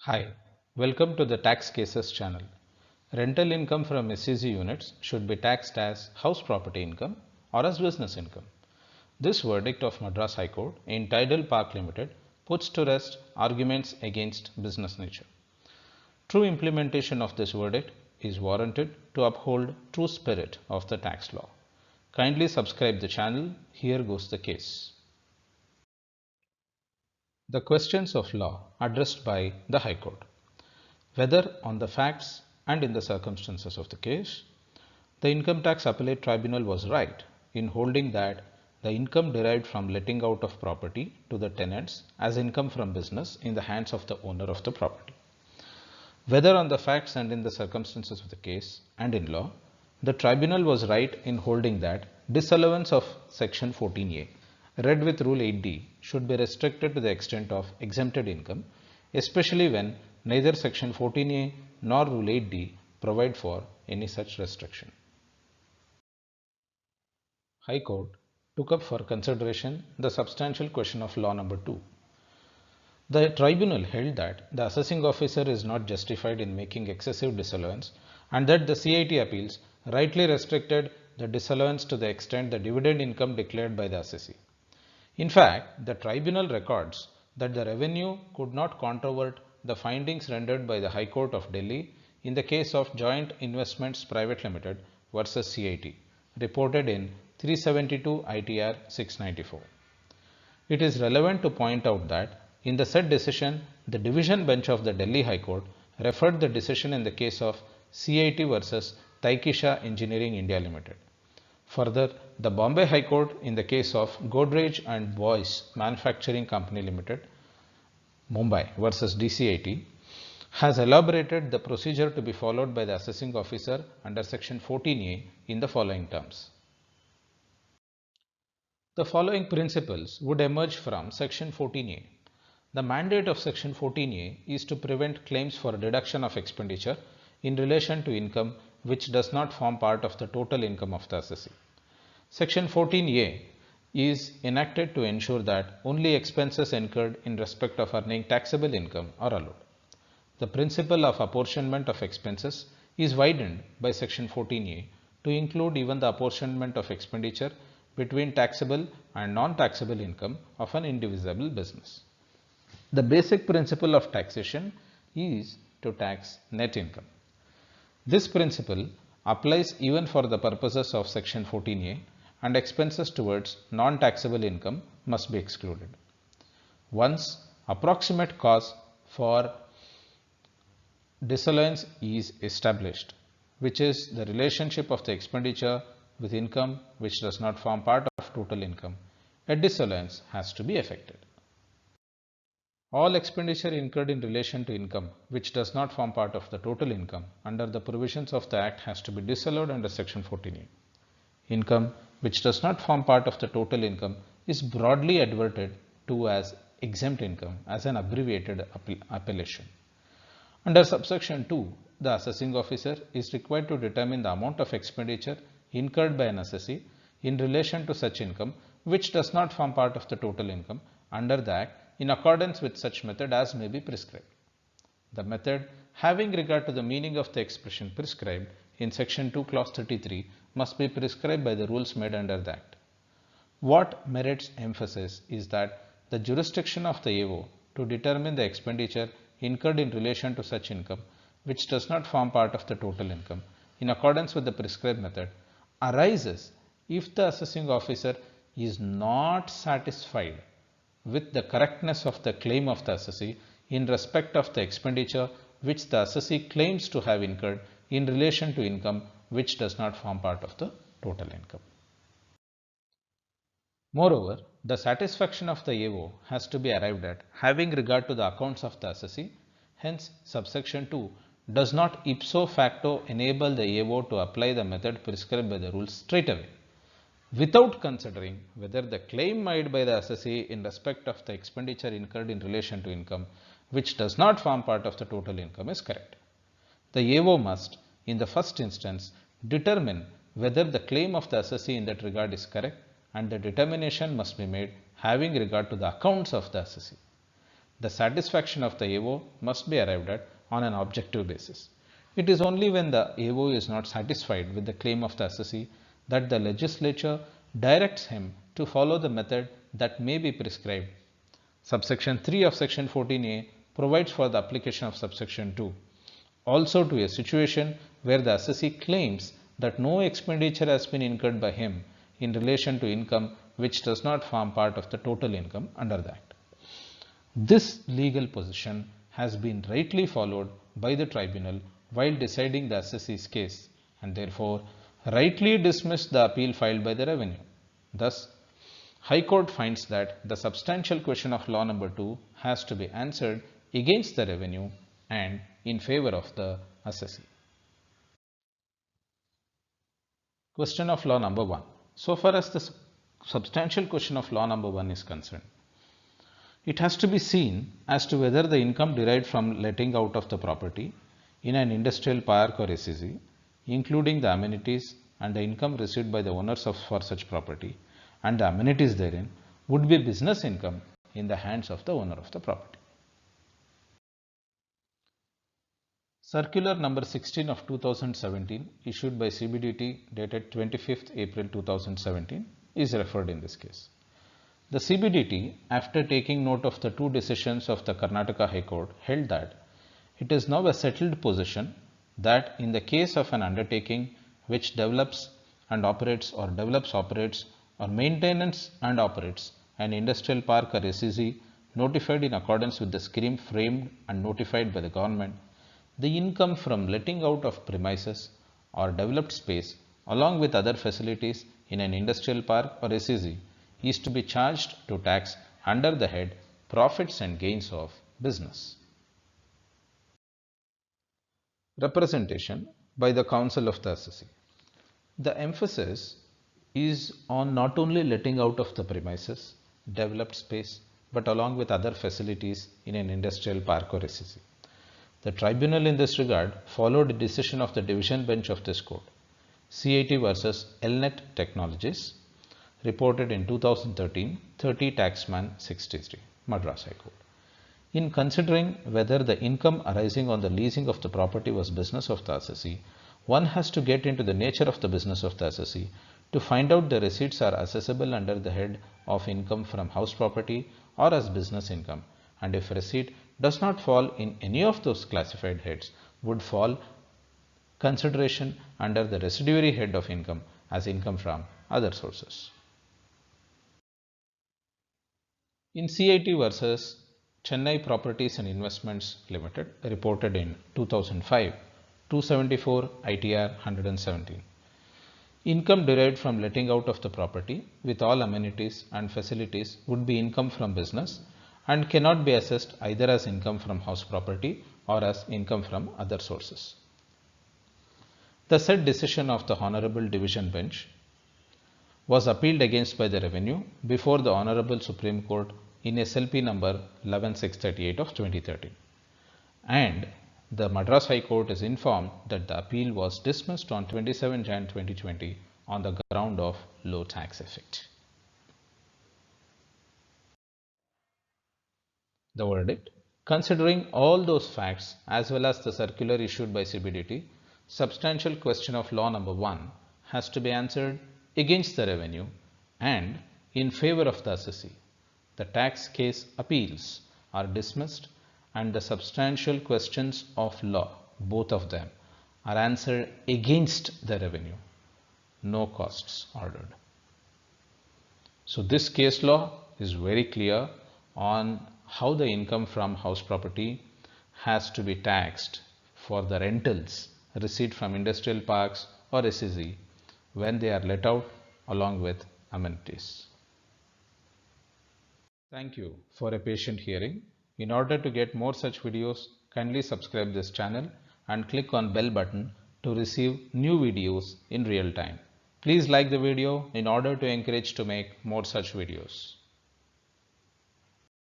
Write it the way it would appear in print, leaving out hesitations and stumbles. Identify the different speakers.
Speaker 1: Hi, welcome to the Tax Cases channel. Rental income from SEZ units should be taxed as house property income or as business income. This verdict of Madras High Court in Tidal Park Limited puts to rest arguments against business nature. True implementation of this verdict is warranted to uphold true spirit of the tax law. Kindly subscribe the channel. Here goes the case. The questions of law addressed by the High Court. Whether on the facts and in the circumstances of the case, the Income Tax Appellate Tribunal was right in holding that the income derived from letting out of property to the tenants as income from business in the hands of the owner of the property. Whether on the facts and in the circumstances of the case and in law, the tribunal was right in holding that disallowance of section 14A read with rule 8D should be restricted to the extent of exempted income, especially when neither section 14A nor rule 8D provide for any such restriction. High Court took up for consideration the substantial question of law number 2. The tribunal held that the assessing officer is not justified in making excessive disallowance and that the CIT appeals rightly restricted the disallowance to the extent the dividend income declared by the assessee. In fact, the tribunal records that the revenue could not controvert the findings rendered by the High Court of Delhi in the case of Joint Investments Private Limited versus CIT, reported in 372 ITR 694. It is relevant to point out that in the said decision, the division bench of the Delhi High Court referred the decision in the case of CIT versus Taikisha Engineering India Limited. Further, the Bombay High Court in the case of Godrej and Boyce Manufacturing Company Limited, Mumbai versus DCIT has elaborated the procedure to be followed by the assessing officer under section 14A in the following terms. The following principles would emerge from section 14A. The mandate of section 14A is to prevent claims for deduction of expenditure in relation to income which does not form part of the total income of the assessee. Section 14A is enacted to ensure that only expenses incurred in respect of earning taxable income are allowed. The principle of apportionment of expenses is widened by section 14A to include even the apportionment of expenditure between taxable and non-taxable income of an indivisible business. The basic principle of taxation is to tax net income. This principle applies even for the purposes of section 14A, and expenses towards non-taxable income must be excluded. Once approximate cause for disallowance is established, which is the relationship of the expenditure with income which does not form part of total income, a disallowance has to be effected. All expenditure incurred in relation to income which does not form part of the total income under the provisions of the Act has to be disallowed under section 14A. Income which does not form part of the total income is broadly adverted to as exempt income as an abbreviated appellation. Under subsection 2, the assessing officer is required to determine the amount of expenditure incurred by an assessee in relation to such income which does not form part of the total income under the Act in accordance with such method as may be prescribed. The method, having regard to the meaning of the expression prescribed in section 2 clause 33, must be prescribed by the rules made under the Act. What merits emphasis is that the jurisdiction of the AO to determine the expenditure incurred in relation to such income which does not form part of the total income in accordance with the prescribed method arises if the assessing officer is not satisfied with the correctness of the claim of the assessee in respect of the expenditure which the assessee claims to have incurred in relation to income which does not form part of the total income. Moreover, the satisfaction of the AO has to be arrived at having regard to the accounts of the assessee. Hence, subsection 2 does not ipso facto enable the AO to apply the method prescribed by the rules straight away, without considering whether the claim made by the assessee in respect of the expenditure incurred in relation to income which does not form part of the total income is correct. The AO must, in the first instance, determine whether the claim of the assessee in that regard is correct, and the determination must be made having regard to the accounts of the assessee. The satisfaction of the AO must be arrived at on an objective basis. It is only when the AO is not satisfied with the claim of the assessee that the legislature directs him to follow the method that may be prescribed. Subsection 3 of section 14A provides for the application of subsection 2 also to a situation where the assessee claims that no expenditure has been incurred by him in relation to income which does not form part of the total income under the Act. This legal position has been rightly followed by the tribunal while deciding the assessee's case and therefore rightly dismissed the appeal filed by the revenue. Thus, High Court finds that the substantial question of law number 2 has to be answered against the revenue and in favor of the assessee. Question of law number 1. So far as the substantial question of law number 1 is concerned, it has to be seen as to whether the income derived from letting out of the property in an industrial park or SEZ, including the amenities and the income received by the owners for such property and the amenities therein, would be business income in the hands of the owner of the property. Circular number 16 of 2017 issued by CBDT dated 25th April 2017 is referred in this case. The CBDT, after taking note of the two decisions of the Karnataka High Court, held that it is now a settled position that in the case of an undertaking which develops and operates or maintains and operates an industrial park or SEZ notified in accordance with the scheme framed and notified by the government, the income from letting out of premises or developed space along with other facilities in an industrial park or SEZ is to be charged to tax under the head Profits and Gains of Business. Representation by the counsel of the assessee. The emphasis is on not only letting out of the premises, developed space, but along with other facilities in an industrial park or SEZ. The tribunal in this regard followed a decision of the division bench of this court, CIT versus Elnet Technologies, reported in 2013, 30 Taxman 63, Madras High Court. In considering whether the income arising on the leasing of the property was business of the assessee, one has to get into the nature of the business of the assessee to find out the receipts are assessable under the head of income from house property or as business income, and if receipt does not fall in any of those classified heads, would fall consideration under the residuary head of income as income from other sources. In CIT versus Chennai Properties and Investments Limited, reported in 2005, 274 ITR 117. Income derived from letting out of the property with all amenities and facilities would be income from business and cannot be assessed either as income from house property or as income from other sources. The said decision of the Honorable Division Bench was appealed against by the Revenue before the Honorable Supreme Court in SLP number 11638 of 2013, and the Madras High Court is informed that the appeal was dismissed on 27 Jan 2020 on the ground of low tax effect. The verdict: considering all those facts as well as the circular issued by CBDT, substantial question of law number 1 has to be answered against the revenue and in favor of the assessee. The tax case appeals are dismissed and the substantial questions of law, both of them, are answered against the revenue. No costs ordered. So this case law is very clear on how the income from house property has to be taxed for the rentals received from industrial parks or SEZ when they are let out along with amenities. Thank you for a patient hearing. In order to get more such videos, kindly subscribe this channel and click on bell button to receive new videos in real time. Please like the video in order to encourage to make more such videos.